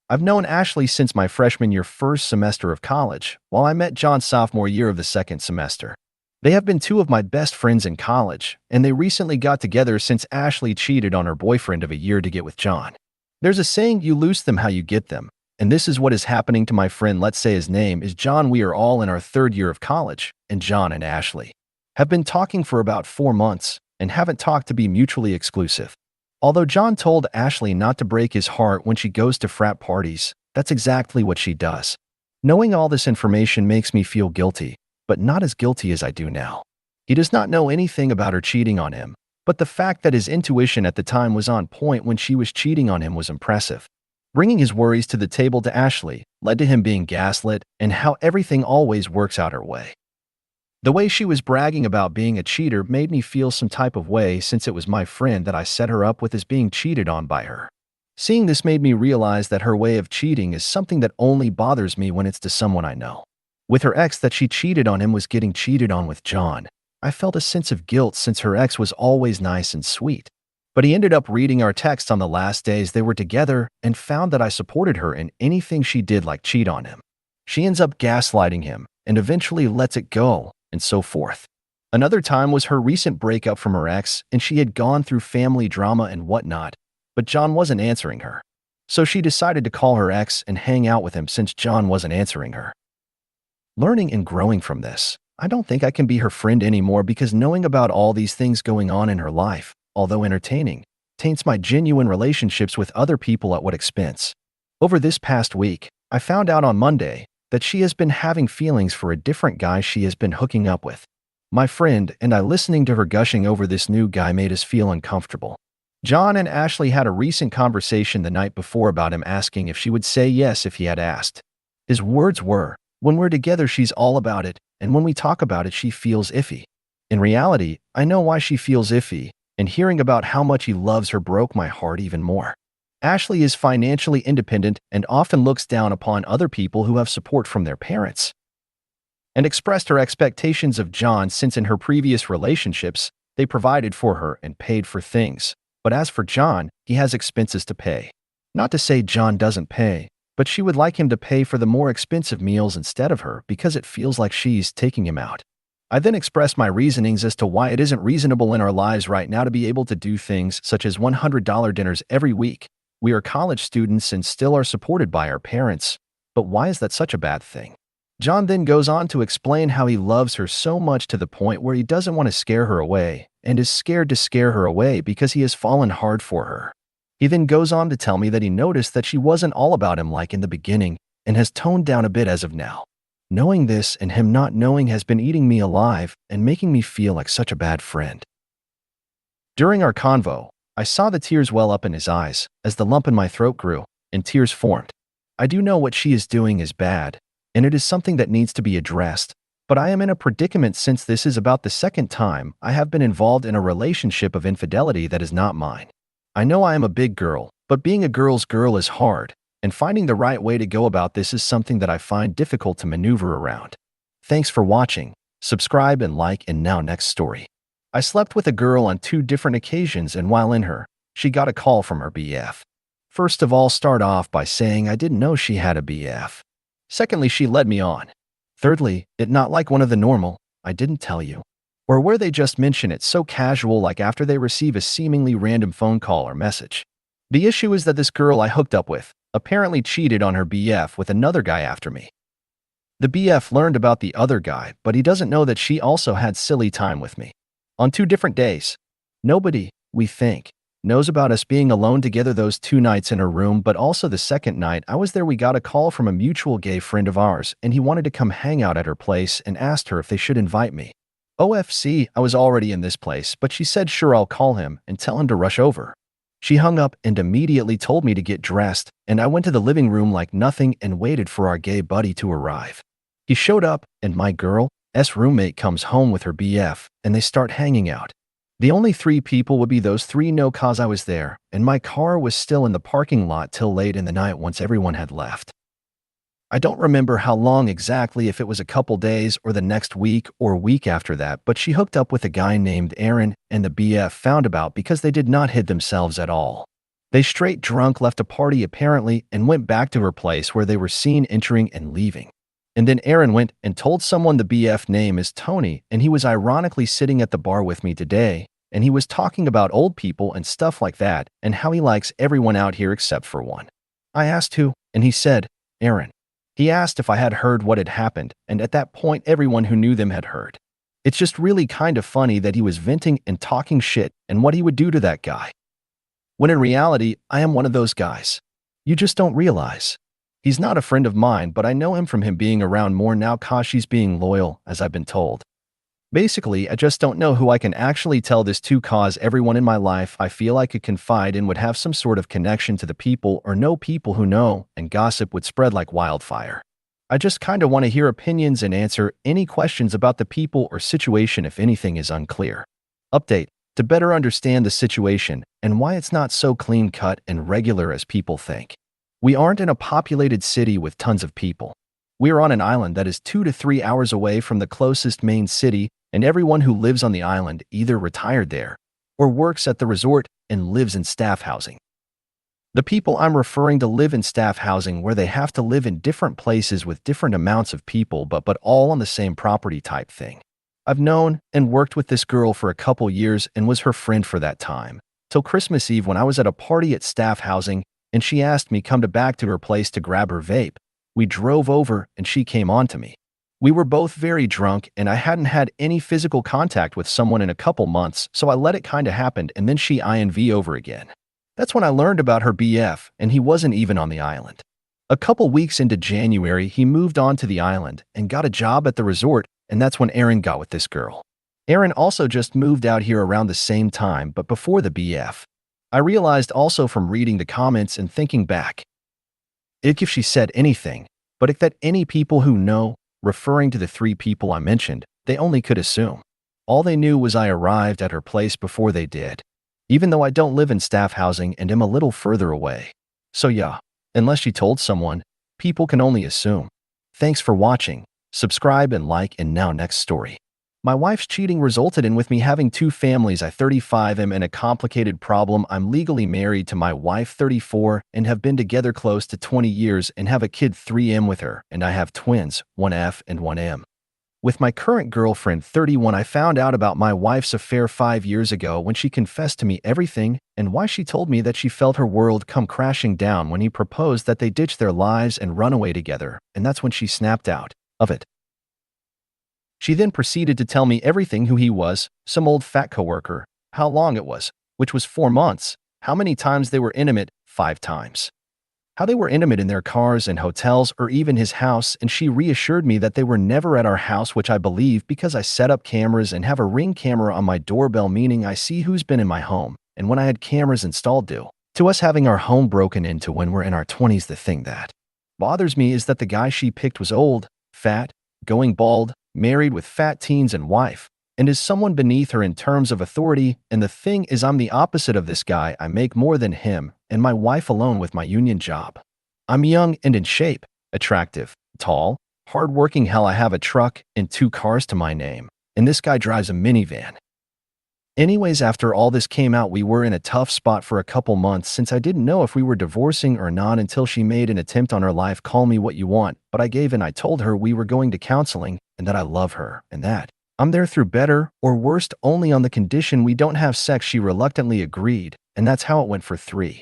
I've known Ashley since my freshman year first semester of college, while I met John sophomore year of the second semester. They have been two of my best friends in college, and they recently got together since Ashley cheated on her boyfriend of a year to get with John. There's a saying, you lose them how you get them, and this is what is happening to my friend. Let's say his name is John. We are all in our third year of college, and John and Ashley have been talking for about 4 months and haven't talked to be mutually exclusive. Although John told Ashley not to break his heart when she goes to frat parties, that's exactly what she does. Knowing all this information makes me feel guilty, but not as guilty as I do now. He does not know anything about her cheating on him, but the fact that his intuition at the time was on point when she was cheating on him was impressive. Bringing his worries to the table to Ashley led to him being gaslit and how everything always works out her way. The way she was bragging about being a cheater made me feel some type of way, since it was my friend that I set her up with as being cheated on by her. Seeing this made me realize that her way of cheating is something that only bothers me when it's to someone I know. With her ex, that she cheated on him was getting cheated on with John. I felt a sense of guilt since her ex was always nice and sweet. But he ended up reading our text on the last days they were together and found that I supported her in anything she did, like cheat on him. She ends up gaslighting him and eventually lets it go, and so forth. Another time was her recent breakup from her ex, and she had gone through family drama and whatnot, but John wasn't answering her. So she decided to call her ex and hang out with him since John wasn't answering her. Learning and growing from this, I don't think I can be her friend anymore, because knowing about all these things going on in her life, although entertaining, taints my genuine relationships with other people. At what expense? Over this past week, I found out on Monday that she has been having feelings for a different guy she has been hooking up with. My friend and I, listening to her gushing over this new guy, made us feel uncomfortable. John and Ashley had a recent conversation the night before about him asking if she would say yes if he had asked. His words were, "When we're together, she's all about it, and when we talk about it, she feels iffy." In reality, I know why she feels iffy, and hearing about how much he loves her broke my heart even more. Ashley is financially independent and often looks down upon other people who have support from their parents, and expressed her expectations of John, since in her previous relationships, they provided for her and paid for things. But as for John, he has expenses to pay. Not to say John doesn't pay, but she would like him to pay for the more expensive meals instead of her, because it feels like she's taking him out. I then expressed my reasonings as to why it isn't reasonable in our lives right now to be able to do things such as $100 dinners every week. We are college students and still are supported by our parents, but why is that such a bad thing? John then goes on to explain how he loves her so much to the point where he doesn't want to scare her away and is scared to scare her away because he has fallen hard for her. He then goes on to tell me that he noticed that she wasn't all about him like in the beginning and has toned down a bit as of now. Knowing this and him not knowing has been eating me alive and making me feel like such a bad friend. During our convo, I saw the tears well up in his eyes as the lump in my throat grew and tears formed. I do know what she is doing is bad, and it is something that needs to be addressed, but I am in a predicament since this is about the second time I have been involved in a relationship of infidelity that is not mine. I know I am a big girl, but being a girl's girl is hard, and finding the right way to go about this is something that I find difficult to maneuver around. Thanks for watching. Subscribe and like. And now, next story. I slept with a girl on 2 different occasions, and while in her, she got a call from her BF. First of all, start off by saying I didn't know she had a BF. Secondly, she led me on. Thirdly, it not like one of the normal, I didn't tell you, or where they just mention it so casual, like after they receive a seemingly random phone call or message. The issue is that this girl I hooked up with apparently cheated on her BF with another guy after me. The BF learned about the other guy, but he doesn't know that she also had silly time with me on 2 different days. Nobody, we think, knows about us being alone together those 2 nights in her room, but also the second night I was there, we got a call from a mutual gay friend of ours, and he wanted to come hang out at her place and asked her if they should invite me. OFC, I was already in this place, but she said sure, I'll call him and tell him to rush over. She hung up and immediately told me to get dressed, and I went to the living room like nothing and waited for our gay buddy to arrive. He showed up, and my girl's roommate comes home with her BF, and they start hanging out. The only 3 people would be those 3 no cause I was there, and my car was still in the parking lot till late in the night once everyone had left. I don't remember how long exactly, if it was a couple days or the next week or week after that, but she hooked up with a guy named Aaron, and the BF found about because they did not hid themselves at all. They straight drunk left a party apparently and went back to her place where they were seen entering and leaving. And then Aaron went and told someone the BF name is Tony, and he was ironically sitting at the bar with me today, and he was talking about old people and stuff like that, and how he likes everyone out here except for one. I asked who, and he said, Aaron. He asked if I had heard what had happened, and at that point everyone who knew them had heard. It's just really kind of funny that he was venting and talking shit and what he would do to that guy. When in reality, I am one of those guys. You just don't realize. He's not a friend of mine, but I know him from him being around more now cause she's being loyal, as I've been told. Basically, I just don't know who I can actually tell this to cause everyone in my life I feel I could confide in would have some sort of connection to the people or know people who know, and gossip would spread like wildfire. I just kinda want to hear opinions and answer any questions about the people or situation if anything is unclear. Update. To better understand the situation and why it's not so clean-cut and regular as people think. We aren't in a populated city with tons of people. We are on an island that is 2 to 3 hours away from the closest main city, and everyone who lives on the island either retired there or works at the resort and lives in staff housing. The people I'm referring to live in staff housing where they have to live in different places with different amounts of people but all on the same property type thing. I've known and worked with this girl for a couple years and was her friend for that time, till Christmas Eve when I was at a party at staff housing and she asked me come back to her place to grab her vape. We drove over and she came on to me. We were both very drunk and I hadn't had any physical contact with someone in a couple months, so I let it kinda happen and then she INV over again. That's when I learned about her BF, and he wasn't even on the island. A couple weeks into January, he moved on to the island and got a job at the resort, and that's when Aaron got with this girl. Aaron also just moved out here around the same time, but before the BF. I realized also from reading the comments and thinking back, if she said anything, but if that any people who know, referring to the 3 people I mentioned, they only could assume. All they knew was I arrived at her place before they did. Even though I don't live in staff housing and am a little further away. So yeah, unless she told someone, people can only assume. Thanks for watching, subscribe and like, and now next story. My wife's cheating resulted in with me having 2 families. I 35 am in a complicated problem. I'm legally married to my wife 34 and have been together close to 20 years and have a kid 3M with her, and I have twins, 1F and 1M. With my current girlfriend 31, I found out about my wife's affair 5 years ago when she confessed to me everything and why she told me that she felt her world come crashing down when he proposed that they ditch their lives and run away together, and that's when she snapped out of it. She then proceeded to tell me everything: who he was, some old fat coworker, how long it was, which was 4 months, how many times they were intimate, 5 times. How they were intimate in their cars and hotels or even his house, and she reassured me that they were never at our house, which I believe because I set up cameras and have a Ring camera on my doorbell, meaning I see who's been in my home, and when I had cameras installed due to us having our home broken into when we're in our 20s. The thing that bothers me is that the guy she picked was old, fat, going bald, married with fat teens and wife, and is someone beneath her in terms of authority, and the thing is I'm the opposite of this guy. I make more than him, and my wife alone with my union job. I'm young and in shape, attractive, tall, hardworking. Hell, I have a truck and 2 cars to my name, and this guy drives a minivan. Anyways, after all this came out, we were in a tough spot for a couple months since I didn't know if we were divorcing or not until she made an attempt on her life. Call me what you want, but I gave in. I told her we were going to counseling and that I love her and that I'm there through better or worst only on the condition we don't have sex. She reluctantly agreed, and that's how it went for 3,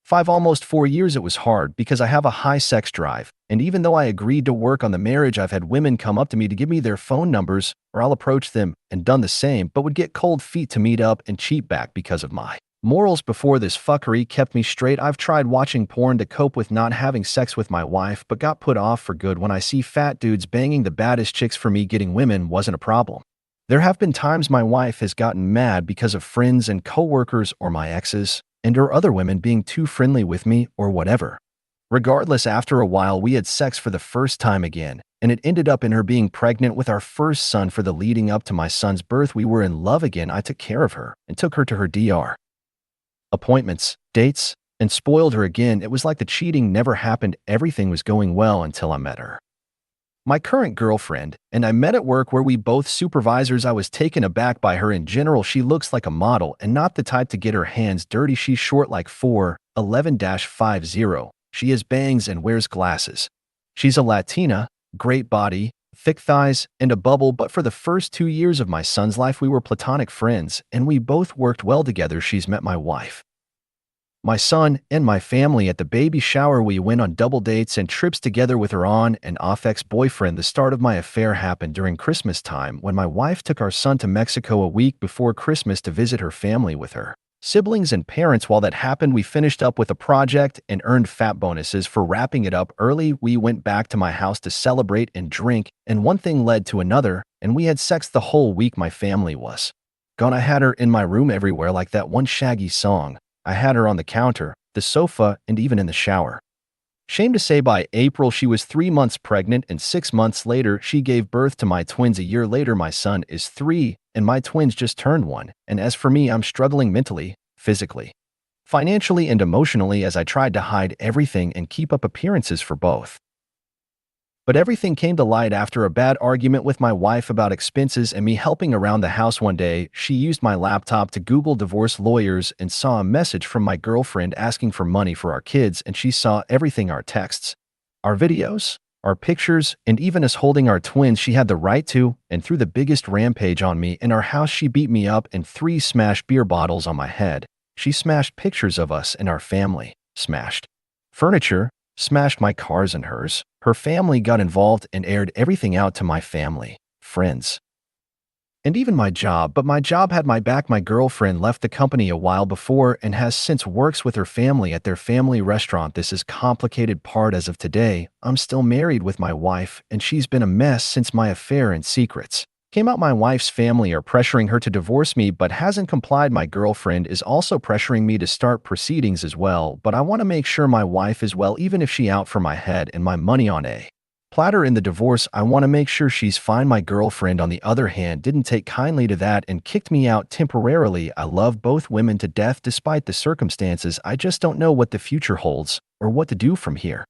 5, almost 4 years. It was hard because I have a high sex drive, and even though I agreed to work on the marriage, I've had women come up to me to give me their phone numbers, or I'll approach them and done the same, but would get cold feet to meet up and cheat back because of my morals. Before this fuckery kept me straight, I've tried watching porn to cope with not having sex with my wife, but got put off for good when I see fat dudes banging the baddest chicks. For me, getting women wasn't a problem. There have been times my wife has gotten mad because of friends and coworkers or my exes, and or other women being too friendly with me or whatever. Regardless, after a while we had sex for the first time again, and it ended up in her being pregnant with our first son. For the leading up to my son's birth, we were in love again. I took care of her and took her to her DR appointments, dates, and spoiled her again. It was like the cheating never happened. Everything was going well until I met her. My current girlfriend and I met at work where we both supervisors. I was taken aback by her. In general, she looks like a model and not the type to get her hands dirty. She's short like 4'11-50. She has bangs and wears glasses. She's a Latina, great body, thick thighs, and a bubble, but for the first 2 years of my son's life we were platonic friends and we both worked well together. She's met my wife, my son, and my family at the baby shower. We went on double dates and trips together with her on and off ex-boyfriend. The start of my affair happened during Christmas time when my wife took our son to Mexico a week before Christmas to visit her family with her siblings and parents. While that happened, we finished up with a project and earned fat bonuses for wrapping it up early. We went back to my house to celebrate and drink, and one thing led to another, and we had sex the whole week. My family was gone. I had her in my room everywhere like that one Shaggy song. I had her on the counter, the sofa, and even in the shower. Shame to say, by April she was 3 months pregnant, and 6 months later she gave birth to my twins. A year later my son is 3 and my twins just turned 1. And as for me, I'm struggling mentally, physically, financially, and emotionally as I tried to hide everything and keep up appearances for both. But everything came to light after a bad argument with my wife about expenses and me helping around the house. One day, she used my laptop to Google divorce lawyers and saw a message from my girlfriend asking for money for our kids, and she saw everything: our texts, our videos, our pictures, and even us holding our twins. She had the right to, and threw the biggest rampage on me in our house. She beat me up and 3 smashed beer bottles on my head. She smashed pictures of us and our family, smashed furniture, smashed my cars and hers. Her family got involved and aired everything out to my family, friends, and even my job. But my job had my back. My girlfriend left the company a while before and has since works with her family at their family restaurant. This is complicated part. As of today, I'm still married with my wife, and she's been a mess since my affair and secrets came out. My wife's family are pressuring her to divorce me but hasn't complied. My girlfriend is also pressuring me to start proceedings as well, but I want to make sure my wife is well, even if she out for my head and my money on a platter in the divorce. I want to make sure she's fine. My girlfriend, on the other hand, didn't take kindly to that and kicked me out temporarily. I love both women to death despite the circumstances. I just don't know what the future holds or what to do from here.